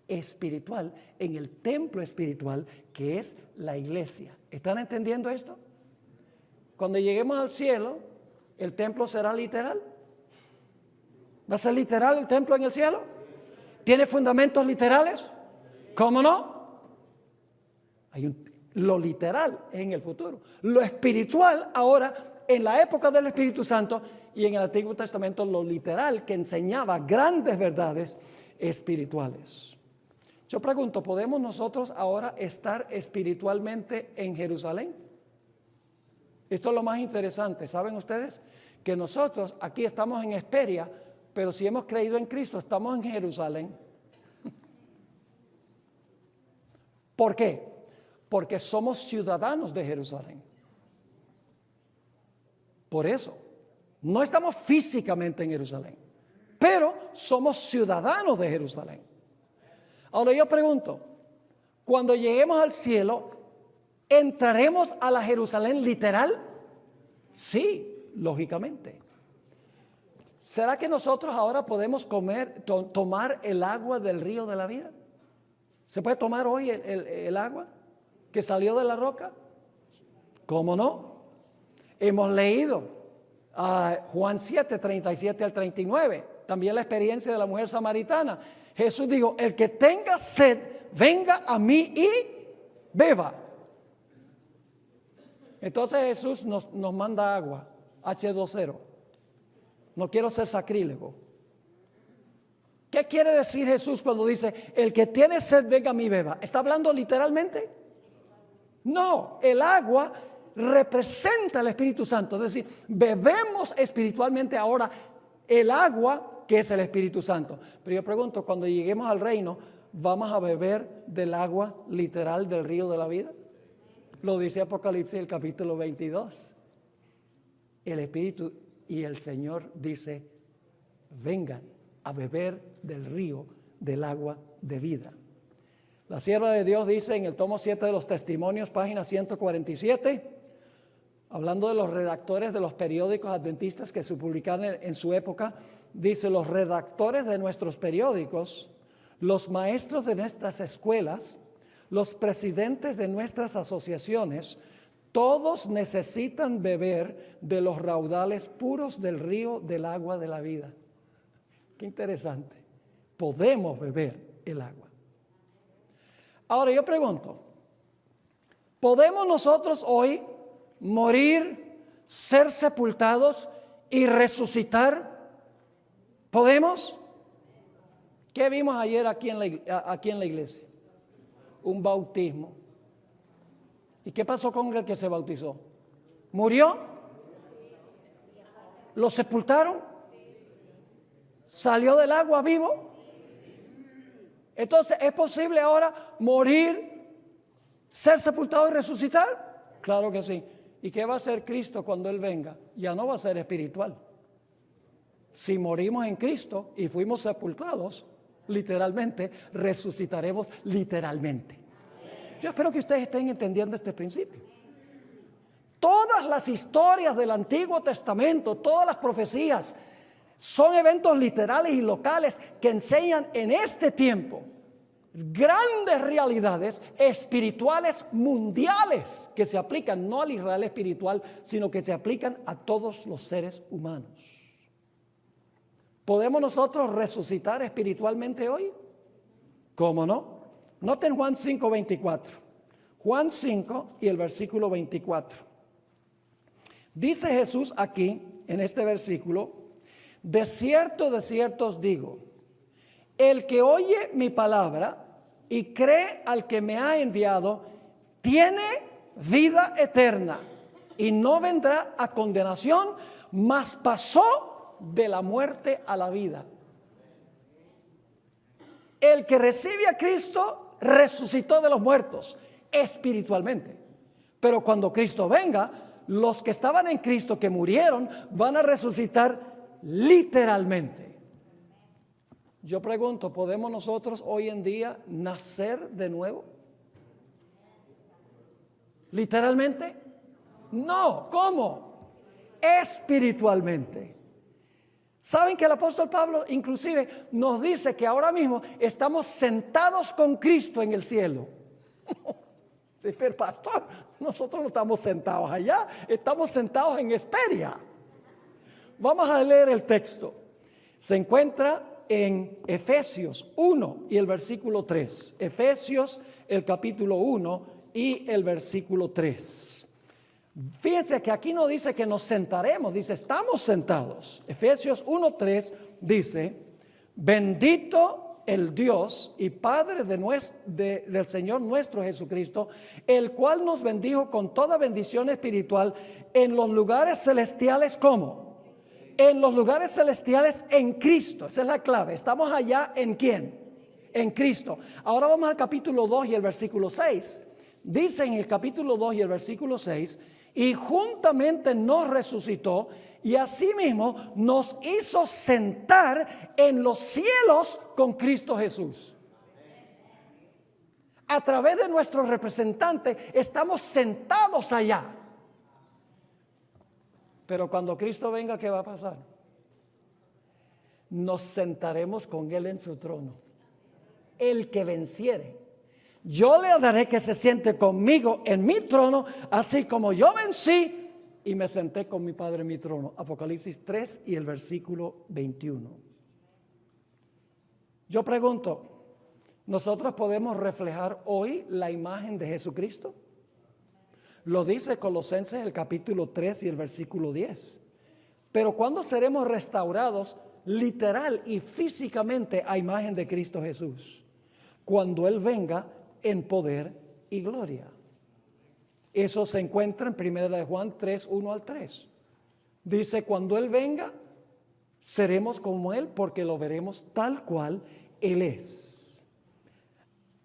A: espiritual en el templo espiritual que es la iglesia. ¿Están entendiendo esto? Cuando lleguemos al cielo, ¿el templo será literal? ¿Va a ser literal el templo en el cielo? ¿Tiene fundamentos literales? ¿Cómo no? Lo literal en el futuro. Lo espiritual ahora, en la época del Espíritu Santo y en el Antiguo Testamento, lo literal que enseñaba grandes verdades espirituales. Yo pregunto, ¿podemos nosotros ahora estar espiritualmente en Jerusalén? Esto es lo más interesante. ¿Saben ustedes? Que nosotros aquí estamos en Hesperia, pero si hemos creído en Cristo, estamos en Jerusalén. ¿Por qué? Porque somos ciudadanos de Jerusalén. Por eso, no estamos físicamente en Jerusalén, pero somos ciudadanos de Jerusalén. Ahora yo pregunto, cuando lleguemos al cielo, ¿entraremos a la Jerusalén literal? Sí, lógicamente. ¿Será que nosotros ahora podemos tomar el agua del río de la vida? ¿Se puede tomar hoy el agua que salió de la roca? ¿Cómo no? Hemos leído Juan 7, 37 al 39, también la experiencia de la mujer samaritana. Jesús dijo, el que tenga sed, venga a mí y beba. Entonces Jesús nos manda agua, H2O. No quiero ser sacrílego. ¿Qué quiere decir Jesús cuando dice, el que tiene sed, venga a mí y beba? ¿Está hablando literalmente? No, el agua representa el Espíritu Santo. Es decir, bebemos espiritualmente ahora el agua que es el Espíritu Santo. Pero yo pregunto, cuando lleguemos al reino, ¿vamos a beber del agua literal del río de la vida? Lo dice Apocalipsis, el capítulo 22. El Espíritu y el Señor dice, vengan a beber del río del agua de vida. La sierva de Dios dice en el tomo 7 de los testimonios, página 147, hablando de los redactores de los periódicos adventistas que se publicaron en su época, dice, los redactores de nuestros periódicos, los maestros de nuestras escuelas, los presidentes de nuestras asociaciones, todos necesitan beber de los raudales puros del río del agua de la vida. Qué interesante. Podemos beber el agua. Ahora yo pregunto, ¿podemos nosotros hoy morir, ser sepultados y resucitar? ¿Podemos? ¿Qué vimos ayer aquí en la iglesia? Un bautismo. ¿Y qué pasó con el que se bautizó? ¿Murió? ¿Lo sepultaron? ¿Salió del agua vivo? Entonces, ¿es posible ahora morir, ser sepultado y resucitar? Claro que sí. ¿Y qué va a hacer Cristo cuando Él venga? Ya no va a ser espiritual. Si morimos en Cristo y fuimos sepultados, literalmente, resucitaremos literalmente. Yo espero que ustedes estén entendiendo este principio. Todas las historias del Antiguo Testamento, todas las profecías, son eventos literales y locales que enseñan en este tiempo grandes realidades espirituales mundiales que se aplican no al Israel espiritual, sino que se aplican a todos los seres humanos. ¿Podemos nosotros resucitar espiritualmente hoy? ¿Cómo no? Noten Juan 5, 24. Juan 5 y el versículo 24. Dice Jesús aquí, en este versículo, de cierto os digo, el que oye mi palabra y cree al que me ha enviado, tiene vida eterna y no vendrá a condenación, mas pasó de la muerte a la vida. El que recibe a Cristo resucitó de los muertos espiritualmente. Pero cuando Cristo venga, los que estaban en Cristo, que murieron, van a resucitar literalmente. Yo pregunto, ¿podemos nosotros hoy en día nacer de nuevo? ¿Literalmente? No, ¿cómo? Espiritualmente. ¿Saben que el apóstol Pablo inclusive nos dice que ahora mismo estamos sentados con Cristo en el cielo? Sí, pero pastor, nosotros no estamos sentados allá, estamos sentados en Hesperia. Vamos a leer el texto. Se encuentra en Efesios 1 y el versículo 3. Efesios, el capítulo 1 y el versículo 3. Fíjense que aquí no dice que nos sentaremos, dice estamos sentados. Efesios 1:3 dice, bendito el Dios y Padre del Señor nuestro Jesucristo, el cual nos bendijo con toda bendición espiritual en los lugares celestiales. ¿Cómo? En los lugares celestiales en Cristo. Esa es la clave. Estamos allá ¿en quién? En Cristo. Ahora vamos al capítulo 2 y el versículo 6. Dice en el capítulo 2 y el versículo 6, y juntamente nos resucitó y asimismo nos hizo sentar en los cielos con Cristo Jesús. A través de nuestro representante estamos sentados allá. Pero cuando Cristo venga, ¿qué va a pasar? nos sentaremos con Él en su trono. El que venciere, yo le daré que se siente conmigo en mi trono, así como yo vencí y me senté con mi Padre en mi trono. Apocalipsis 3 y el versículo 21. Yo pregunto, ¿nosotros podemos reflejar hoy la imagen de Jesucristo? Lo dice Colosenses el capítulo 3 y el versículo 10. Pero ¿cuándo seremos restaurados literal y físicamente a imagen de Cristo Jesús? Cuando Él venga en poder y gloria. Eso se encuentra en 1 Juan 3, 1 al 3. Dice, cuando Él venga, seremos como Él porque lo veremos tal cual Él es.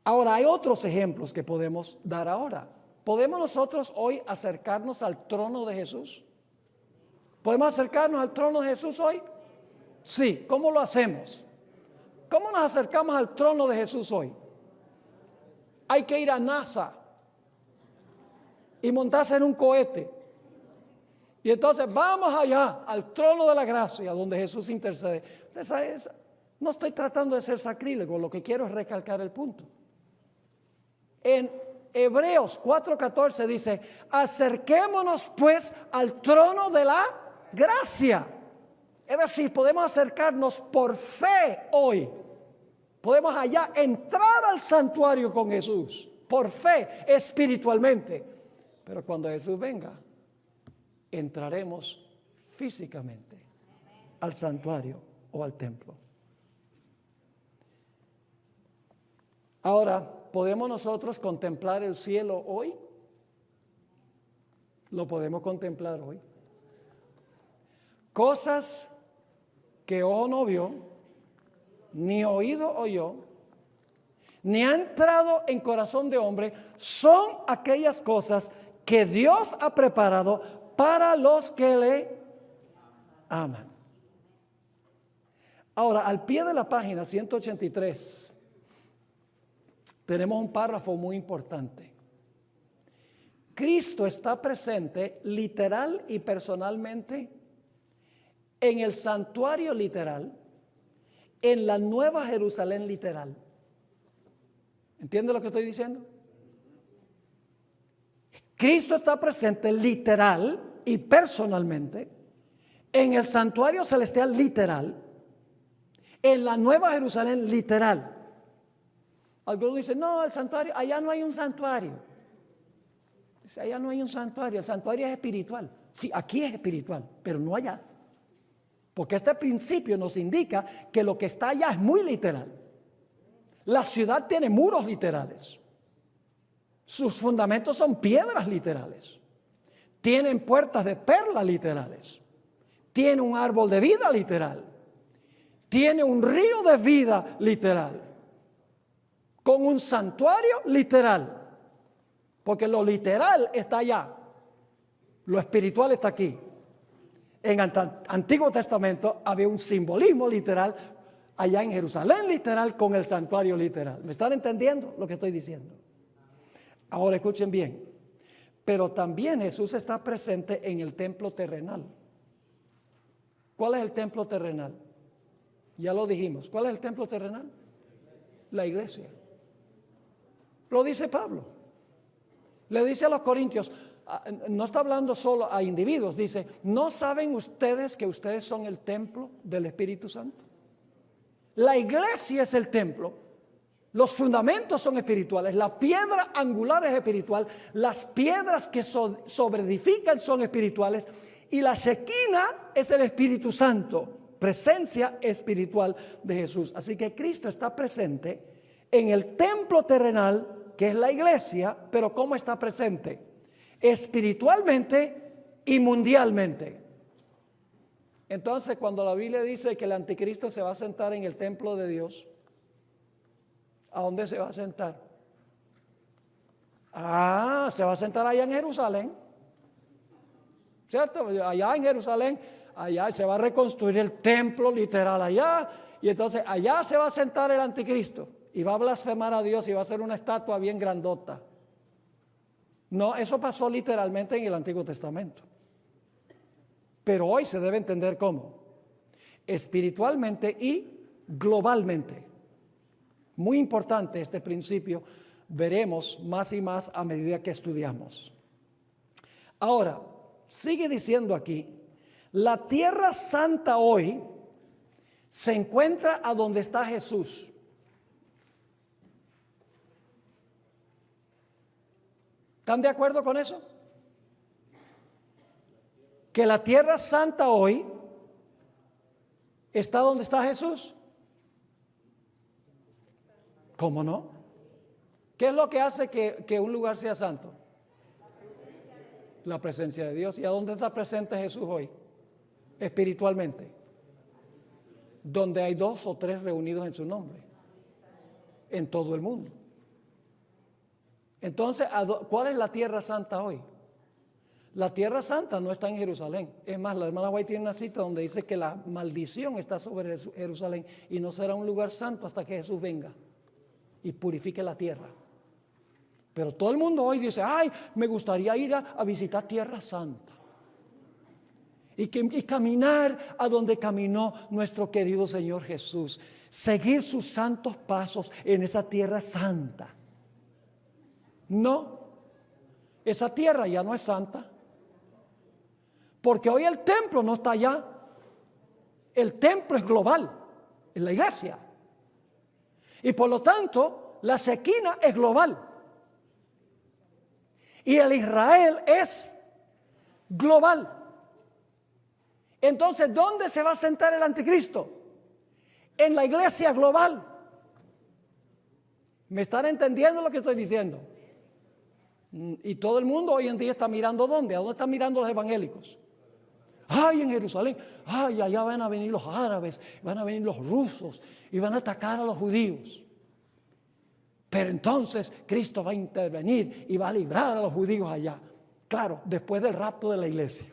A: Ahora, hay otros ejemplos que podemos dar ahora. ¿Podemos nosotros hoy acercarnos al trono de Jesús? ¿Podemos acercarnos al trono de Jesús hoy? Sí. ¿Cómo lo hacemos? ¿Cómo nos acercamos al trono de Jesús hoy? Hay que ir a NASA y montarse en un cohete. Y entonces vamos allá al trono de la gracia donde Jesús intercede. Usted sabe, no estoy tratando de ser sacrílego, lo que quiero es recalcar el punto. En Hebreos 4:14 dice, acerquémonos pues al trono de la gracia. Es decir, podemos acercarnos por fe hoy. Podemos allá entrar al santuario con Jesús, por fe, espiritualmente. Pero cuando Jesús venga, entraremos físicamente al santuario o al templo. Ahora, ¿podemos nosotros contemplar el cielo hoy? Lo podemos contemplar hoy. Cosas que ojo no vio, ni oído oyó, ni ha entrado en corazón de hombre, son aquellas cosas que Dios ha preparado para los que le aman. Ahora, al pie de la página 183, tenemos un párrafo muy importante. Cristo está presente literal y personalmente en el santuario literal, en la Nueva Jerusalén literal. ¿Entiende lo que estoy diciendo? Cristo está presente literal y personalmente en el santuario celestial literal, en la Nueva Jerusalén literal. Algunos dicen, no, el santuario, allá no hay un santuario. Dice, allá no hay un santuario, el santuario es espiritual. Sí, aquí es espiritual, pero no allá. Porque este principio nos indica que lo que está allá es muy literal. La ciudad tiene muros literales. Sus fundamentos son piedras literales. Tienen puertas de perla literales. Tiene un árbol de vida literal. Tiene un río de vida literal. Con un santuario literal. Porque lo literal está allá. Lo espiritual está aquí. En el Antiguo Testamento había un simbolismo literal allá en Jerusalén literal con el santuario literal. ¿Me están entendiendo lo que estoy diciendo? Ahora escuchen bien. Pero también Jesús está presente en el templo terrenal. ¿Cuál es el templo terrenal? Ya lo dijimos. ¿Cuál es el templo terrenal? La iglesia. Lo dice Pablo. Le dice a los corintios, no está hablando solo a individuos, dice, ¿no saben ustedes que ustedes son el templo del Espíritu Santo? La iglesia es el templo, los fundamentos son espirituales, la piedra angular es espiritual, las piedras que sobreedifican son espirituales y la Shekinah es el Espíritu Santo, presencia espiritual de Jesús. Así que Cristo está presente en el templo terrenal, que es la iglesia, pero ¿cómo está presente? Espiritualmente y mundialmente. Entonces, cuando la Biblia dice que el anticristo se va a sentar en el templo de Dios, ¿a dónde se va a sentar? Se va a sentar allá en Jerusalén, ¿cierto? Allá en Jerusalén, allá se va a reconstruir el templo literal allá, y entonces allá se va a sentar el anticristo y va a blasfemar a Dios y va a ser una estatua bien grandota. No, eso pasó literalmente en el Antiguo Testamento. Pero hoy se debe entender cómo. espiritualmente y globalmente. Muy importante este principio, veremos más y más a medida que estudiamos. Ahora, sigue diciendo aquí, la tierra santa hoy se encuentra a donde está Jesús. ¿Están de acuerdo con eso? Que la tierra santa hoy está donde está Jesús. ¿Cómo no? ¿Qué es lo que hace que un lugar sea santo? La presencia de Dios. ¿Y a dónde está presente Jesús hoy? Espiritualmente. Donde hay 2 o 3 reunidos en su nombre. En todo el mundo. Entonces, ¿cuál es la tierra santa hoy? La tierra santa no está en Jerusalén. Es más, la hermana White tiene una cita donde dice que la maldición está sobre Jerusalén y no será un lugar santo hasta que Jesús venga y purifique la tierra. Pero todo el mundo hoy dice, ay, me gustaría ir a visitar Tierra Santa. Y caminar a donde caminó nuestro querido Señor Jesús. Seguir sus santos pasos en esa tierra santa. No, esa tierra ya no es santa. Porque hoy el templo no está allá. El templo es global, en la iglesia. Y por lo tanto, la Shekinah es global. Y el Israel es global. Entonces, ¿dónde se va a sentar el anticristo? En la iglesia global. ¿Me están entendiendo lo que estoy diciendo? Y todo el mundo hoy en día está mirando ¿dónde? ¿A dónde están mirando los evangélicos? Ay, en Jerusalén. Ay, allá van a venir los árabes, van a venir los rusos y van a atacar a los judíos. Pero entonces Cristo va a intervenir y va a librar a los judíos allá. Claro, después del rapto de la iglesia.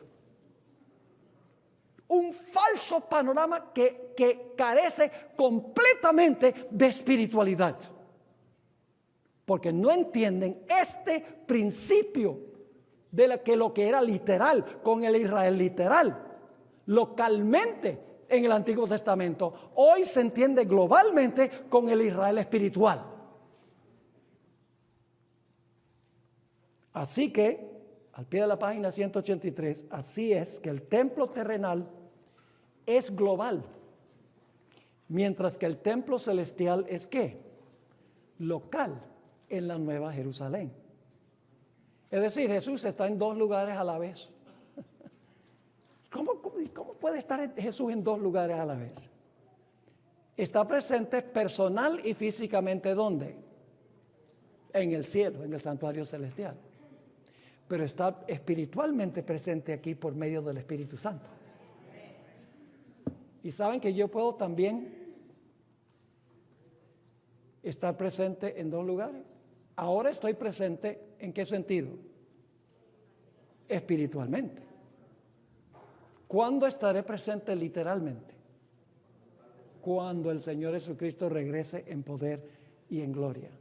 A: Un falso panorama que carece completamente de espiritualidad. Porque no entienden este principio de lo que era literal, con el Israel literal, localmente en el Antiguo Testamento. Hoy se entiende globalmente con el Israel espiritual. Así que, al pie de la página 183, así es que el templo terrenal es global, mientras que el templo celestial es ¿qué? Local en la Nueva Jerusalén. Es decir, Jesús está en 2 lugares a la vez. ¿Cómo puede estar Jesús en 2 lugares a la vez? Está presente personal y físicamente ¿dónde? En el cielo, en el santuario celestial. Pero está espiritualmente presente aquí por medio del Espíritu Santo. Y saben que yo puedo también estar presente en 2 lugares. Ahora estoy presente, ¿en qué sentido? Espiritualmente. ¿Cuándo estaré presente literalmente? Cuando el Señor Jesucristo regrese en poder y en gloria.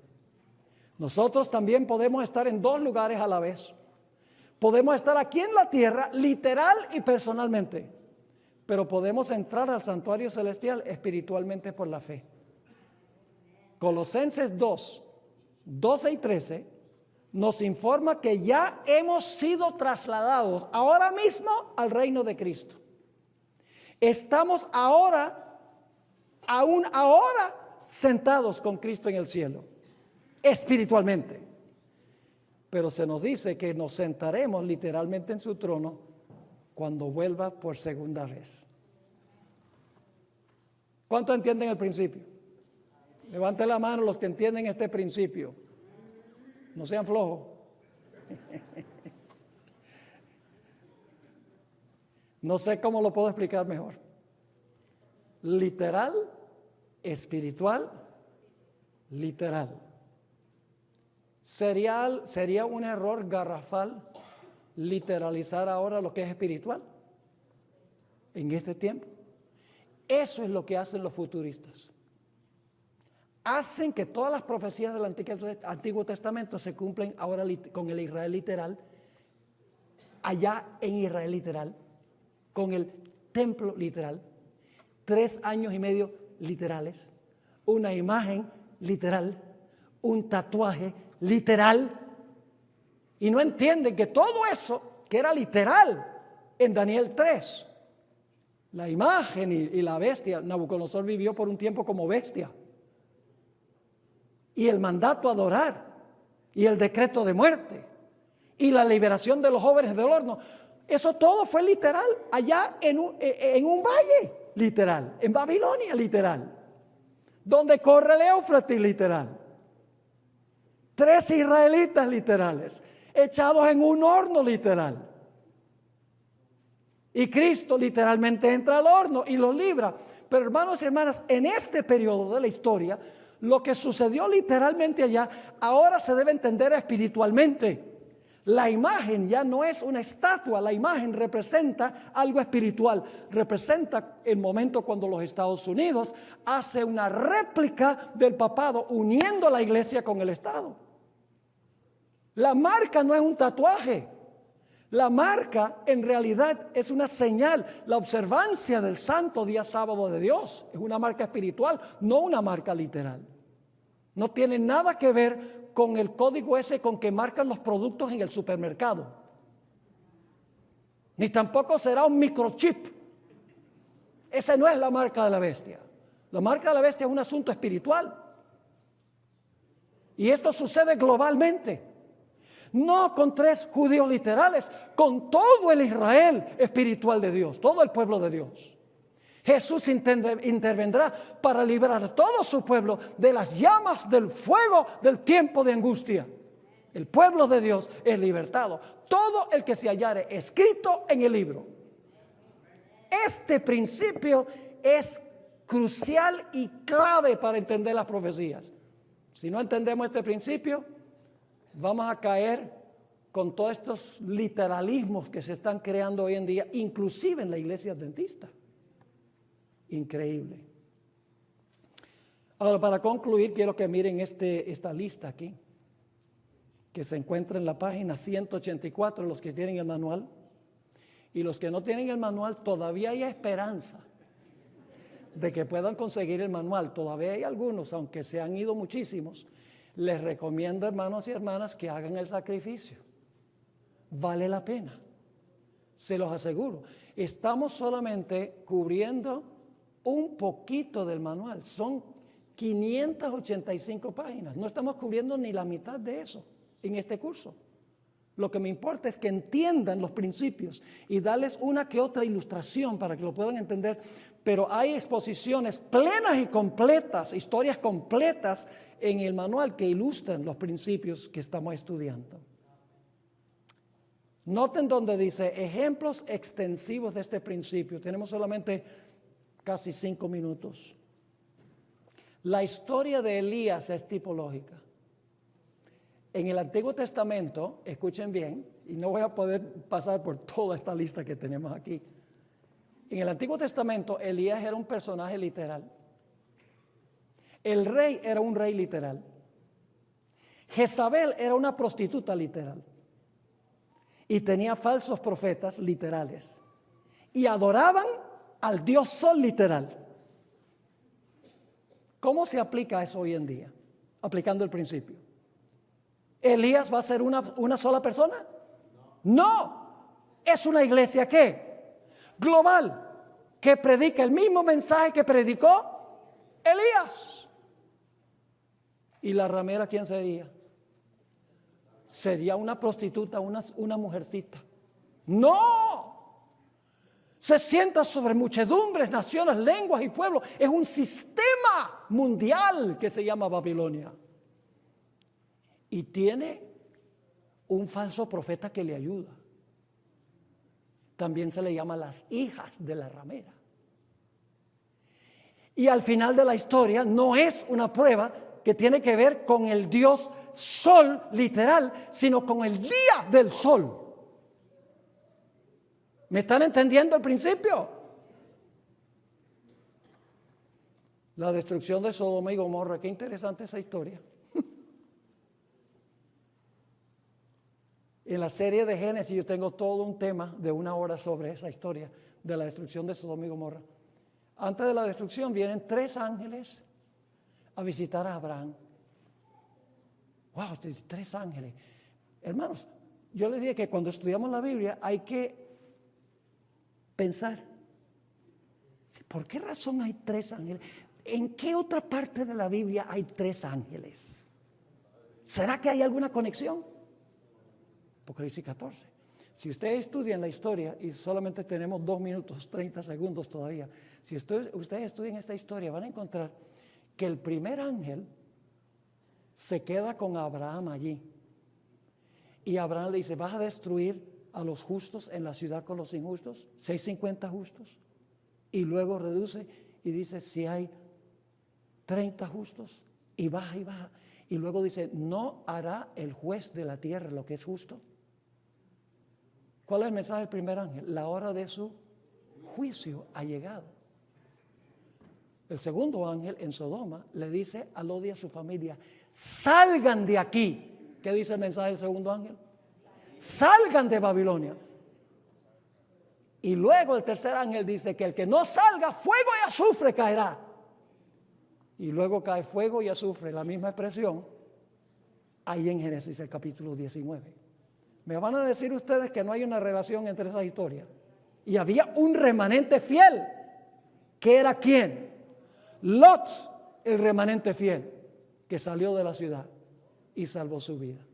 A: Nosotros también podemos estar en 2 lugares a la vez. Podemos estar aquí en la tierra, literal y personalmente, pero podemos entrar al santuario celestial espiritualmente por la fe. Colosenses 2, 12 y 13 nos informa que ya hemos sido trasladados ahora mismo al reino de Cristo. Estamos aún ahora, sentados con Cristo en el cielo, espiritualmente. Pero se nos dice que nos sentaremos literalmente en su trono cuando vuelva por segunda vez. ¿Cuántos entienden el principio? Levanten la mano los que entienden este principio. No sean flojos. No sé cómo lo puedo explicar mejor. Literal, espiritual, literal. ¿Sería un error garrafal literalizar ahora lo que es espiritual en este tiempo? Eso es lo que hacen los futuristas. Hacen que todas las profecías del Antiguo Testamento se cumplen ahora con el Israel literal, allá en Israel literal, con el templo literal, 3 años y medio literales, una imagen literal, un tatuaje literal, y no entienden que todo eso que era literal en Daniel 3, la imagen y la bestia, Nabucodonosor vivió por un tiempo como bestia, y el mandato a adorar, y el decreto de muerte, y la liberación de los jóvenes del horno, eso todo fue literal, allá en un valle literal, en Babilonia literal, donde corre el Éufrates literal. 3 israelitas literales, echados en un horno literal. Y Cristo literalmente entra al horno y los libra. Pero hermanos y hermanas, en este periodo de la historia, lo que sucedió literalmente allá, ahora se debe entender espiritualmente. La imagen ya no es una estatua, la imagen representa algo espiritual, representa el momento cuando los Estados Unidos hace una réplica del papado uniendo la iglesia con el Estado. La marca no es un tatuaje, la marca en realidad es una señal, la observancia del santo día sábado de Dios es una marca espiritual, no una marca literal. No tiene nada que ver con el código ese con que marcan los productos en el supermercado. Ni tampoco será un microchip. Esa no es la marca de la bestia. La marca de la bestia es un asunto espiritual. Y esto sucede globalmente. No con 3 judíos literales, con todo el Israel espiritual de Dios, todo el pueblo de Dios. Jesús intervendrá para librar a todo su pueblo de las llamas del fuego del tiempo de angustia. El pueblo de Dios es libertado. Todo el que se hallare escrito en el libro. Este principio es crucial y clave para entender las profecías. Si no entendemos este principio, vamos a caer con todos estos literalismos que se están creando hoy en día, inclusive en la iglesia adventista. Increíble. Ahora, para concluir, quiero que miren esta lista aquí, que se encuentra en la página 184, los que tienen el manual. Y los que no tienen el manual, todavía hay esperanza de que puedan conseguir el manual. Todavía hay algunos, aunque se han ido muchísimos. Les recomiendo, hermanos y hermanas, que hagan el sacrificio. Vale la pena, se los aseguro. Estamos solamente cubriendo un poquito del manual. Son 585 páginas. No estamos cubriendo ni la mitad de eso en este curso. Lo que me importa es que entiendan los principios y darles una que otra ilustración para que lo puedan entender. Pero hay exposiciones plenas y completas, historias completas en el manual que ilustran los principios que estamos estudiando. Noten donde dice ejemplos extensivos de este principio. Tenemos solamente casi 5 minutos. La historia de Elías es tipológica. En el Antiguo Testamento, escuchen bien, y no voy a poder pasar por toda esta lista que tenemos aquí. En el Antiguo Testamento, Elías era un personaje literal. El rey era un rey literal. Jezabel era una prostituta literal. Y tenía falsos profetas literales. Y adoraban al Dios Sol literal. ¿Cómo se aplica eso hoy en día? Aplicando el principio. ¿Elías va a ser una sola persona? No. Es una iglesia ¿qué? Global, que predica el mismo mensaje que predicó Elías. ¿Y la ramera quién sería? Sería una prostituta, una mujercita. No. Se sienta sobre muchedumbres, naciones, lenguas y pueblos. Es un sistema mundial que se llama Babilonia. Y tiene un falso profeta que le ayuda. También se le llama las hijas de la ramera. Y al final de la historia no es una prueba que tiene que ver con el Dios Sol literal, sino con el día del sol. ¿Me están entendiendo el principio? La destrucción de Sodoma y Gomorra, qué interesante esa historia. En la serie de Génesis yo tengo todo un tema de 1 hora sobre esa historia de la destrucción de Sodoma y Gomorra. Antes de la destrucción vienen 3 ángeles a visitar a Abraham. Wow, 3 ángeles. Hermanos, yo les dije que cuando estudiamos la Biblia hay que pensar, ¿por qué razón hay 3 ángeles? ¿En qué otra parte de la Biblia hay 3 ángeles? ¿Será que hay alguna conexión? Apocalipsis 14. Si ustedes estudian la historia, y solamente tenemos 2 minutos, 30 segundos todavía, si ustedes estudian esta historia, van a encontrar que el primer ángel se queda con Abraham allí. Y Abraham le dice, ¿vas a destruir a los justos en la ciudad con los injustos? 650 justos. Y luego reduce y dice, si hay 30 justos, y baja y baja. Y luego dice, ¿no hará el juez de la tierra lo que es justo? ¿Cuál es el mensaje del primer ángel? La hora de su juicio ha llegado. El segundo ángel en Sodoma le dice a Lot y a su familia, salgan de aquí. ¿Qué dice el mensaje del segundo ángel? Salgan de Babilonia. Y luego el tercer ángel dice que el que no salga, fuego y azufre caerá. Y luego cae fuego y azufre, la misma expresión, ahí en Génesis el capítulo 19. Me van a decir ustedes que no hay una relación entre esas historias. Y había un remanente fiel, que era ¿quién? Lot, el remanente fiel, que salió de la ciudad y salvó su vida.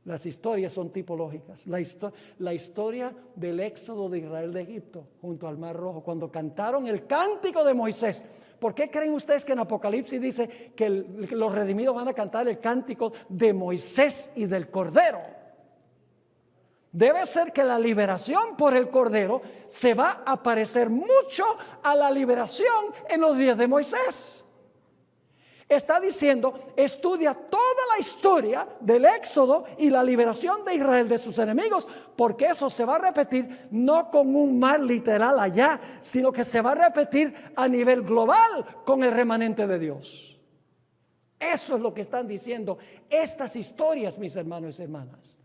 A: Las historias son tipológicas. La historia del éxodo de Israel de Egipto junto al Mar Rojo, cuando cantaron el cántico de Moisés. ¿Por qué creen ustedes que en Apocalipsis dice que los redimidos van a cantar el cántico de Moisés y del Cordero? Debe ser que la liberación por el Cordero se va a parecer mucho a la liberación en los días de Moisés. Está diciendo, estudia toda la historia del éxodo y la liberación de Israel de sus enemigos, porque eso se va a repetir no con un mar literal allá, sino que se va a repetir a nivel global con el remanente de Dios. Eso es lo que están diciendo estas historias, mis hermanos y hermanas.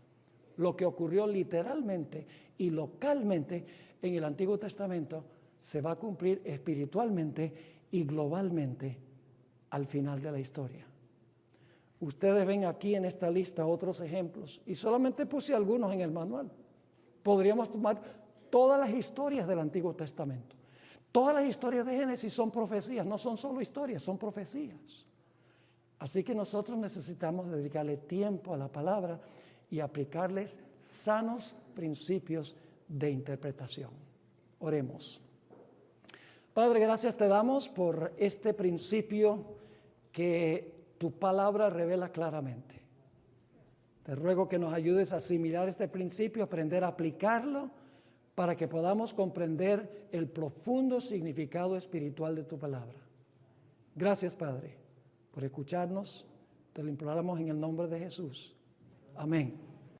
A: Lo que ocurrió literalmente y localmente en el Antiguo Testamento se va a cumplir espiritualmente y globalmente al final de la historia. Ustedes ven aquí en esta lista otros ejemplos y solamente puse algunos en el manual. Podríamos tomar todas las historias del Antiguo Testamento. Todas las historias de Génesis son profecías, no son solo historias, son profecías. Así que nosotros necesitamos dedicarle tiempo a la palabra y aplicarles sanos principios de interpretación. Oremos. Padre, gracias te damos por este principio que tu palabra revela claramente. Te ruego que nos ayudes a asimilar este principio, aprender a aplicarlo para que podamos comprender el profundo significado espiritual de tu palabra. Gracias, Padre, por escucharnos. Te lo imploramos en el nombre de Jesús. Amén.